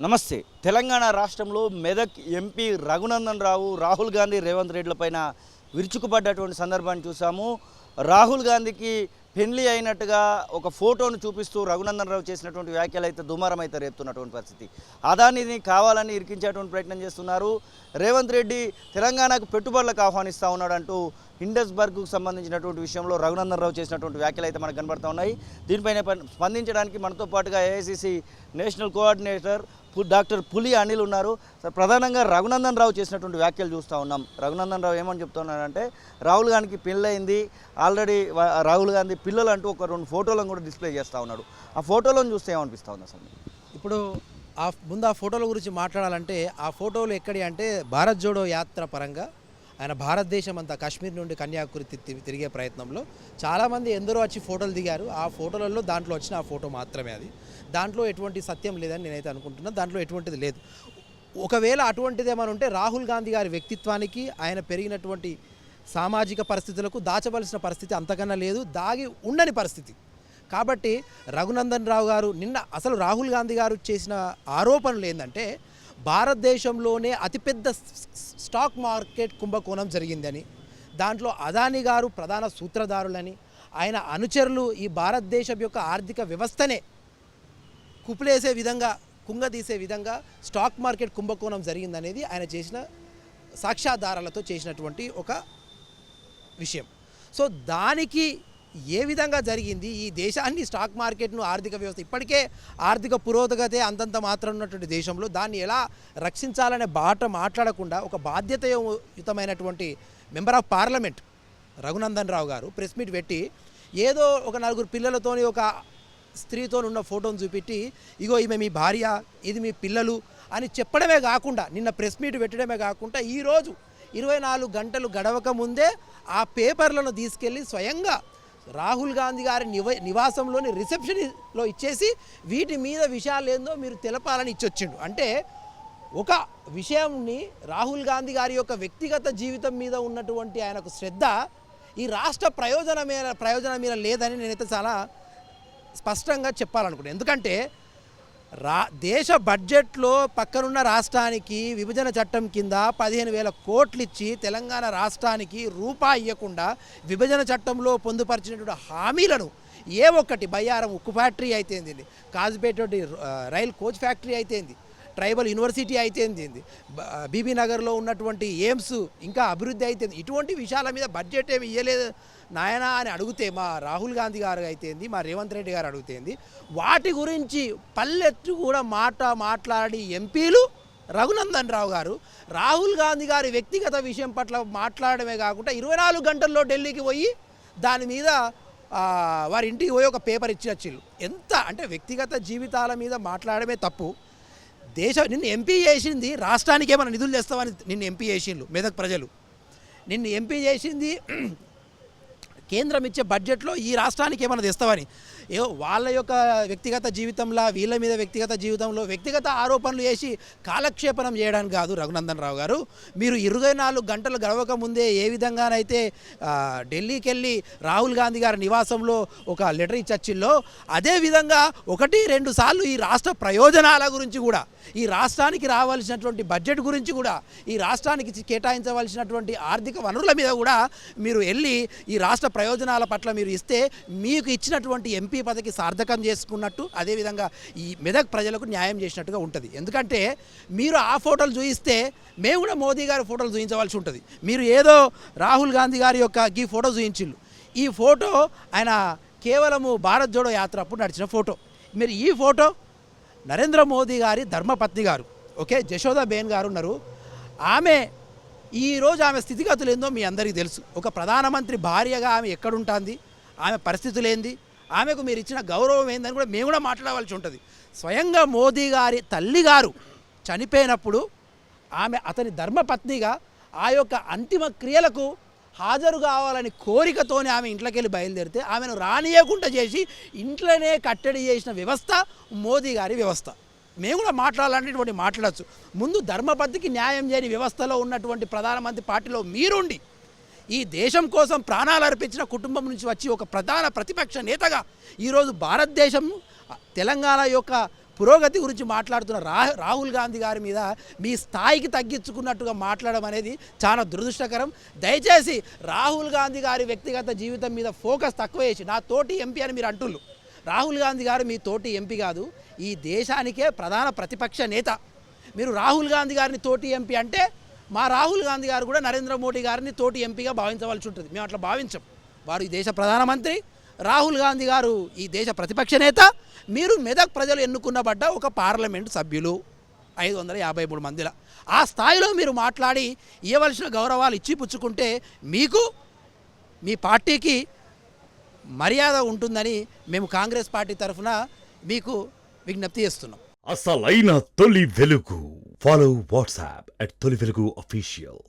నమస్తే. తెలంగాణ రాష్ట్రంలో మెదక్ ఎంపీ రఘునందన్ రావు రాహుల్ గాంధీ రేవంత్ రెడ్డిలపైన విరుచుకుపడ్డటువంటి సందర్భాన్ని చూసాము. రాహుల్ గాంధీకి పెళ్లి అయినట్టుగా ఒక ఫోటోను చూపిస్తూ రఘునందన్ రావు చేసినటువంటి వ్యాఖ్యలు అయితే దుమారం అయితే రేపుతున్నటువంటి పరిస్థితి. అదానిని కావాలని ఇరికించేటువంటి ప్రయత్నం చేస్తున్నారు. రేవంత్ రెడ్డి తెలంగాణకు పెట్టుబడులకు ఆహ్వానిస్తూ ఉన్నాడంటూ హిండెన్బర్గ్కు సంబంధించినటువంటి విషయంలో రఘునందన్ రావు చేసినటువంటి వ్యాఖ్యలు అయితే మనకు కనబడుతూ ఉన్నాయి. దీనిపైన స్పందించడానికి మనతో పాటుగా ఏఐసిసి నేషనల్ కోఆర్డినేటర్ డాక్టర్ పులి అనిల్ ఉన్నారు. ప్రధానంగా రఘునందన్ రావు చేసినటువంటి వ్యాఖ్యలు చూస్తూ ఉన్నాం. రఘునందన్ రావు ఏమని చెప్తున్నారంటే రాహుల్ గాంధీకి పెళ్ళయింది, ఆల్రెడీ రాహుల్ గాంధీ పిల్లలు అంటూ ఒక 2 ఫోటోలను కూడా డిస్ప్లే చేస్తూ ఉన్నాడు. ఆ ఫోటోలను చూస్తే ఏమనిపిస్తూ ఉంది అసలు? ఇప్పుడు ముందు ఆ ఫోటోల గురించి మాట్లాడాలంటే ఆ ఫోటోలు ఎక్కడి అంటే భారత్ జోడో యాత్ర పరంగా ఆయన భారతదేశం అంతా కాశ్మీర్ నుండి కన్యాకుమారి తిరిగే ప్రయత్నంలో చాలామంది ఎందరో వచ్చి ఫోటోలు దిగారు. ఆ ఫోటోలలో దాంట్లో వచ్చిన ఆ ఫోటో మాత్రమే అది. దాంట్లో ఎటువంటి సత్యం లేదని నేనైతే అనుకుంటున్నాను. దాంట్లో ఎటువంటిది లేదు. ఒకవేళ అటువంటిది ఏమైనా ఉంటే రాహుల్ గాంధీ గారి వ్యక్తిత్వానికి ఆయన పెరిగినటువంటి సామాజిక పరిస్థితులకు దాచవలసిన పరిస్థితి అంతకన్నా లేదు, దాగి ఉండని పరిస్థితి. కాబట్టి రఘునందన్ రావు గారు నిన్న అసలు రాహుల్ గాంధీ గారు చేసిన ఆరోపణలు ఏంటంటే భారతదేశంలోనే అతిపెద్ద స్టాక్ మార్కెట్ కుంభకోణం జరిగిందని, దాంట్లో అదానీ గారు ప్రధాన సూత్రధారులని, ఆయన అనుచరులు ఈ భారతదేశం యొక్క ఆర్థిక వ్యవస్థనే కుప్పలేసే విధంగా కుంగదీసే విధంగా స్టాక్ మార్కెట్ కుంభకోణం జరిగిందనేది ఆయన చేసిన సాక్ష్యాధారాలతో చేసినటువంటి ఒక విషయం. సో దానికి ఏ విధంగా జరిగింది, ఈ దేశాన్ని స్టాక్ మార్కెట్ను ఆర్థిక వ్యవస్థ ఇప్పటికే ఆర్థిక పురోగతే అంతంత మాత్రం ఉన్నటువంటి దేశంలో దాన్ని ఎలా రక్షించాలనే బాట మాట్లాడకుండా ఒక బాధ్యతాయుతమైనటువంటి member of parliament Raghunandan Rao గారు ప్రెస్ మీట్ పెట్టి ఏదో ఒక 4 పిల్లలతోని ఒక స్త్రీతో ఉన్న ఫోటోను చూపెట్టి ఇగో ఈమె మీ భార్య, ఇది మీ పిల్లలు అని చెప్పడమే కాకుండా నిన్న ప్రెస్ మీట్ పెట్టడమే కాకుండా ఈరోజు 24 గంటలు గడవక ముందే ఆ పేపర్లను తీసుకెళ్ళి స్వయంగా రాహుల్ గాంధీ గారి నివాసంలోని రిసెప్షన్లో ఇచ్చేసి వీటి మీద విషయాలు ఏందో మీరు తెలపాలని ఇచ్చొచ్చిండు. అంటే ఒక విషయంని రాహుల్ గాంధీ గారి యొక్క వ్యక్తిగత జీవితం మీద ఉన్నటువంటి ఆయనకు శ్రద్ధ ఈ రాష్ట్ర ప్రయోజనం మీద లేదని నేనైతే చాలా స్పష్టంగా చెప్పాలనుకుంటున్నాను. ఎందుకంటే దేశ బడ్జెట్లో పక్కనున్న రాష్ట్రానికి విభజన చట్టం కింద 15,000 కోట్లు ఇచ్చి తెలంగాణ రాష్ట్రానికి రూపాయి ఇవ్వకుండా విభజన చట్టంలో పొందుపరిచినటువంటి హామీలను ఏ ఒక్కటి బయ్యారం ఉక్కు ఫ్యాక్టరీ అయితేంది, కాజుపేట రైల్ కోచ్ ఫ్యాక్టరీ అయితేంది, ట్రైబల్ యూనివర్సిటీ అయితేంది, బీబీ నగర్లో ఉన్నటువంటి ఎయిమ్స్ ఇంకా అభివృద్ధి అయితేంది, ఇటువంటి విషయాల మీద బడ్జెట్ ఏమి ఇవ్వలేదు నాయనా అని అడిగితే మా రాహుల్ గాంధీ గారు అయితేంది, మా రేవంత్ రెడ్డి గారు అడిగితేంది, వాటి గురించి పల్లెత్తు కూడా మాట్లాడి ఎంపీలు రఘునందన్ రావు గారు రాహుల్ గాంధీ గారి వ్యక్తిగత విషయం పట్ల మాట్లాడమే కాకుండా 24 గంటల్లో ఢిల్లీకి పోయి దాని మీద వారి ఇంటికి పోయి ఒక పేపర్ ఇచ్చినచ్చిళ్ళు. ఎంత అంటే వ్యక్తిగత జీవితాల మీద మాట్లాడమే తప్పు. నిన్ను ఎంపీ చేసింది రాష్ట్రానికి ఏమైనా నిధులు తెస్తామని నిన్ను ఎంపీ చేసిండ్రు మెదక్ ప్రజలు. నిన్ను ఎంపీ చేసింది కేంద్రం ఇచ్చే బడ్జెట్లో ఈ రాష్ట్రానికి ఏమైనా తెస్తామని. వాళ్ళ యొక్క వ్యక్తిగత జీవితంలో వీళ్ళ మీద వ్యక్తిగత జీవితంలో వ్యక్తిగత ఆరోపణలు చేసి కాలక్షేపణం చేయడానికి కాదు రఘునందన్ రావు గారు. మీరు 24 గంటలు గడవక ముందే ఏ విధంగానైతే ఢిల్లీకి వెళ్ళి రాహుల్ గాంధీ గారి నివాసంలో ఒక లెటర్ ఇచ్చొచ్చిల్లో అదేవిధంగా 1-2 సార్లు ఈ రాష్ట్ర ప్రయోజనాల గురించి కూడా, ఈ రాష్ట్రానికి రావాల్సినటువంటి బడ్జెట్ గురించి కూడా, ఈ రాష్ట్రానికి కేటాయించవలసినటువంటి ఆర్థిక వనరుల మీద కూడా మీరు వెళ్ళి ఈ రాష్ట్ర ప్రయోజనాల పట్ల మీరు ఇస్తే మీకు ఇచ్చినటువంటి ఎంపీ పదవికి సార్థకం చేసుకున్నట్టు, అదేవిధంగా ఈ మెదక్ ప్రజలకు న్యాయం చేసినట్టుగా ఉంటుంది. ఎందుకంటే మీరు ఆ ఫోటోలు చూపిస్తే మేము కూడా మోదీ గారి ఫోటోలు చూపించవలసి ఉంటుంది. మీరు ఏదో రాహుల్ గాంధీ గారి యొక్క ఈ ఫోటో చూపించిళ్ళు. ఈ ఫోటో ఆయన కేవలము భారత్ జోడో యాత్ర అప్పుడు నడిచిన ఫోటో. మీరు ఈ ఫోటో నరేంద్ర మోదీ గారి ధర్మపత్ని గారు, ఓకే, జశోదాబేన్ గారు ఉన్నారు. ఈరోజు ఆమె స్థితిగతులు ఏందో మీ అందరికీ తెలుసు. ఒక ప్రధానమంత్రి భార్యగా ఆమె ఎక్కడుంటుంది, ఆమె పరిస్థితులు ఏంది, ఆమెకు మీరు ఇచ్చిన గౌరవం ఏందని కూడా మేము కూడా మాట్లాడవలసి ఉంటుంది. స్వయంగా మోదీ గారి తల్లిగారు చనిపోయినప్పుడు అతని ధర్మపత్నిగా ఆ యొక్క అంతిమ క్రియలకు హాజరు కావాలని కోరికతోనే ఆమె ఇంట్లోకి వెళ్ళి బయలుదేరితే ఆమెను రానియకుండా చేసి ఇంట్లోనే కట్టడి చేసిన వ్యవస్థ మోదీ గారి వ్యవస్థ. మేము కూడా మాట్లాడాలంటే మాట్లాడచ్చు. ముందు ధర్మపత్నికి న్యాయం చేయని వ్యవస్థలో ఉన్నటువంటి ప్రధానమంత్రి పార్టీలో మీరుండి ఈ దేశం కోసం ప్రాణాలు అర్పించిన కుటుంబం నుంచి వచ్చి ఒక ప్రధాన ప్రతిపక్ష నేతగా ఈరోజు భారతదేశం తెలంగాణ యొక్క పురోగతి గురించి మాట్లాడుతున్న రాహుల్ గాంధీ గారి మీద మీ స్థాయికి తగ్గించుకున్నట్టుగా మాట్లాడడం అనేది చాలా దురదృష్టకరం. దయచేసి రాహుల్ గాంధీ గారి వ్యక్తిగత జీవితం మీద ఫోకస్ తక్కువ చేసి నా తోటి ఎంపీ అని మీరు అంటున్నారు. రాహుల్ గాంధీ గారు మీ తోటి ఎంపీ కాదు, ఈ దేశానికే ప్రధాన ప్రతిపక్ష నేత. మీరు రాహుల్ గాంధీ గారిని తోటి ఎంపీ అంటే మా రాహుల్ గాంధీ గారు కూడా నరేంద్ర మోడీ గారిని తోటి ఎంపీగా భావించవలసి ఉంటుంది. మేము అట్లా భావించం. వారు ఈ దేశ ప్రధానమంత్రి, రాహుల్ గాంధీ గారు ఈ దేశ ప్రతిపక్ష నేత. మీరు మెదక్ ప్రజలు ఎన్నుకున్నబడ్డ ఒక పార్లమెంటు సభ్యులు 553 మందిలో. ఆ స్థాయిలో మీరు మాట్లాడి ఇవ్వవలసిన గౌరవాలు ఇచ్చి పుచ్చుకుంటే మీకు మీ పార్టీకి మర్యాద ఉంటుందని మేము కాంగ్రెస్ పార్టీ తరఫున మీకు విజ్ఞప్తి చేస్తున్నాం. అసలైన తొలి వెలుగు. ఫాలో వాట్సాప్ @తొలి వెలుగు official.